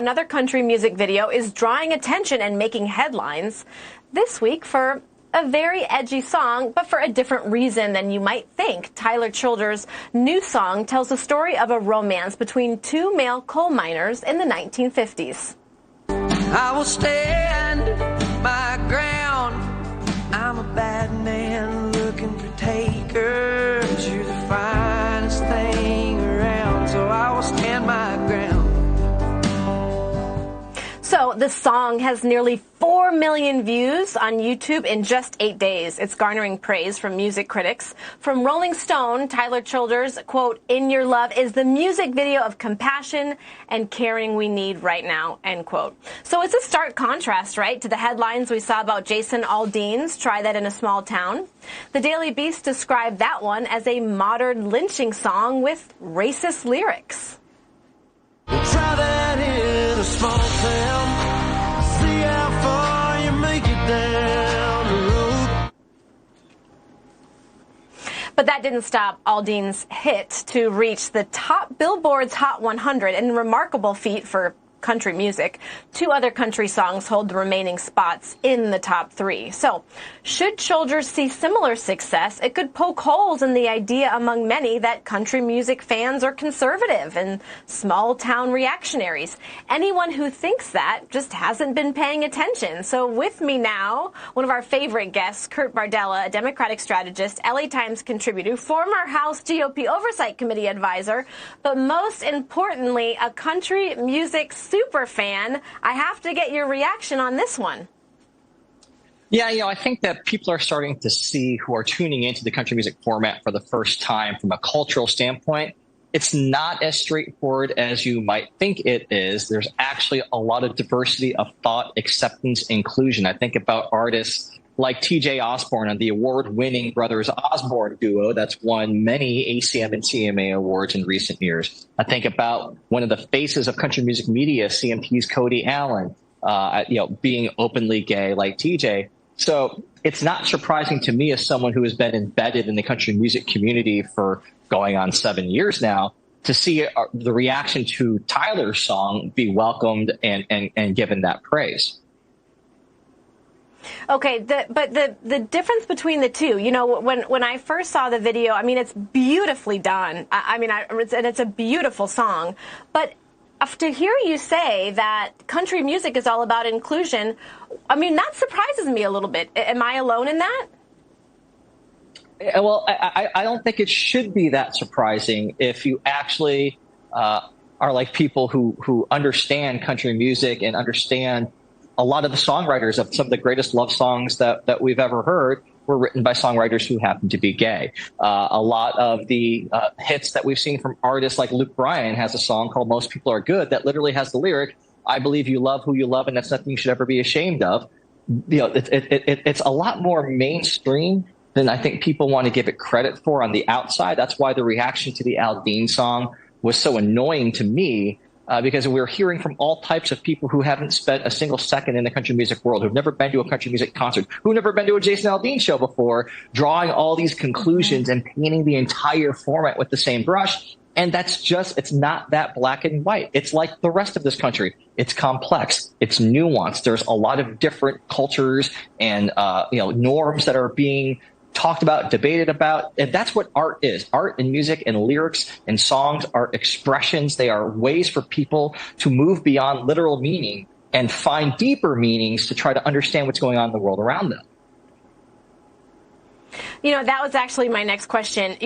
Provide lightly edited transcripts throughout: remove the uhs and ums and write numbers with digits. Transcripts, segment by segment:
Another country music video is drawing attention and making headlines this week for a very edgy song, but for a different reason than you might think. Tyler Childers' new song tells the story of a romance between two male coal miners in the 1950s. I will stand my ground. I'm a bad man looking for takers. You're the finest thing around, so I will stand my ground. So the song has nearly 4 million views on YouTube in just 8 days. It's garnering praise from music critics. From Rolling Stone, Tyler Childers, quote, "In Your Love is the music video of compassion and caring we need right now," end quote. So it's a stark contrast, right, to the headlines we saw about Jason Aldean's Try That in a Small Town. The Daily Beast described that one as a modern lynching song with racist lyrics. Try that in a small town. See how far you make it down the road. But that didn't stop Aldean's hit to reach the top Billboard's Hot 100, and a remarkable feat for country music. 2 other country songs hold the remaining spots in the top 3. So, should Childers see similar success, it could poke holes in the idea among many that country music fans are conservative and small-town reactionaries. Anyone who thinks that just hasn't been paying attention. So with me now, one of our favorite guests, Kurt Bardella, a Democratic strategist, LA Times contributor, former House GOP Oversight Committee advisor, but most importantly, a country music super fan. I have to get your reaction on this one. Yeah, I think that people are starting to see, who are tuning into the country music format for the first time from a cultural standpoint, it's not as straightforward as you might think it is. There's actually a lot of diversity of thought, acceptance, inclusion. I think about artists like TJ Osborne and the award-winning Brothers Osborne duo that's won many ACM and CMA awards in recent years. I think about one of the faces of country music media, CMP's Cody Allen, being openly gay like TJ. So it's not surprising to me, as someone who has been embedded in the country music community for going on 7 years now, to see the reaction to Tyler's song be welcomed and given that praise. Okay, but the difference between the two, when I first saw the video, I mean, it's beautifully done. And it's a beautiful song. But to hear you say that country music is all about inclusion, I mean, that surprises me a little bit. Am I alone in that? Well, I don't think it should be that surprising if you actually are like people who understand country music and understand a lot of the songwriters of some of the greatest love songs that we've ever heard were written by songwriters who happen to be gay. A lot of the hits that we've seen from artists like Luke Bryan has a song called Most People Are Good that literally has the lyric, "I believe you love who you love, and that's nothing you should ever be ashamed of." It's a lot more mainstream than I think people want to give it credit for on the outside. That's why the reaction to the Aldean song was so annoying to me. Because we're hearing from all types of people who haven't spent a single second in the country music world, who've never been to a country music concert, who've never been to a Jason Aldean show before, drawing all these conclusions and painting the entire format with the same brush. And it's not that black and white. It's like the rest of this country. It's complex. It's nuanced. There's a lot of different cultures and norms that are being talked about, debated about, and that's what art is. Art and music and lyrics and songs are expressions. They are ways for people to move beyond literal meaning and find deeper meanings to try to understand what's going on in the world around them. That was actually my next question.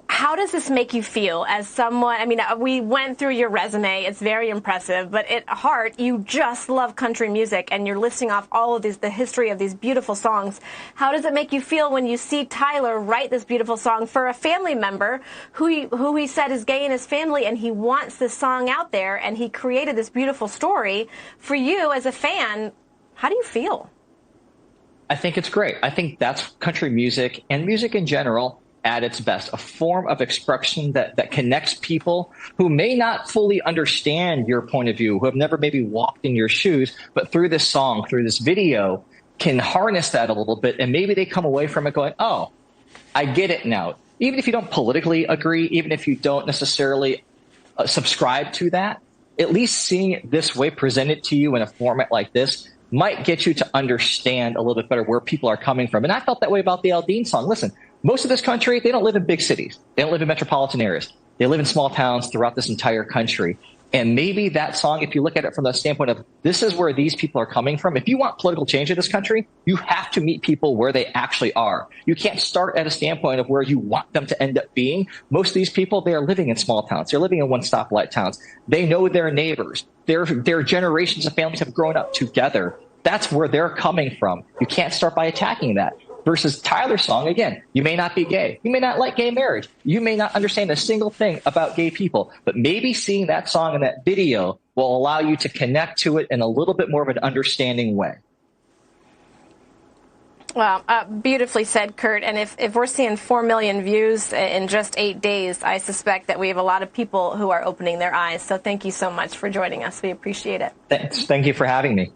How does this make you feel as someone? I mean, we went through your resume. It's very impressive. But at heart, you just love country music, and you're listing off all of the history of these beautiful songs. How does it make you feel when you see Tyler write this beautiful song for a family member who he said is gay in his family, and he wants this song out there, and he created this beautiful story for you as a fan? How do you feel? I think it's great. I think that's country music and music in general at its best, a form of expression that connects people who may not fully understand your point of view, who have never maybe walked in your shoes, but through this song, through this video, can harness that a little bit. And maybe they come away from it going, oh, I get it now. Even if you don't politically agree, even if you don't necessarily subscribe to that, at least seeing it this way presented to you in a format like this might get you to understand a little bit better where people are coming from. And I felt that way about the Aldean song. Listen, most of this country, they don't live in big cities. They don't live in metropolitan areas. They live in small towns throughout this entire country. And maybe that song, if you look at it from the standpoint of this is where these people are coming from, if you want political change in this country, you have to meet people where they actually are. You can't start at a standpoint of where you want them to end up being. Most of these people, they are living in small towns. They're living in one-stoplight towns. They know their neighbors. Their generations of families have grown up together. That's where they're coming from. You can't start by attacking that. Versus Tyler's song, again, you may not be gay. You may not like gay marriage. You may not understand a single thing about gay people. But maybe seeing that song and that video will allow you to connect to it in a little bit more of an understanding way. Well, beautifully said, Kurt. And if we're seeing 4 million views in just 8 days, I suspect that we have a lot of people who are opening their eyes. So thank you so much for joining us. We appreciate it. Thanks. Thank you for having me.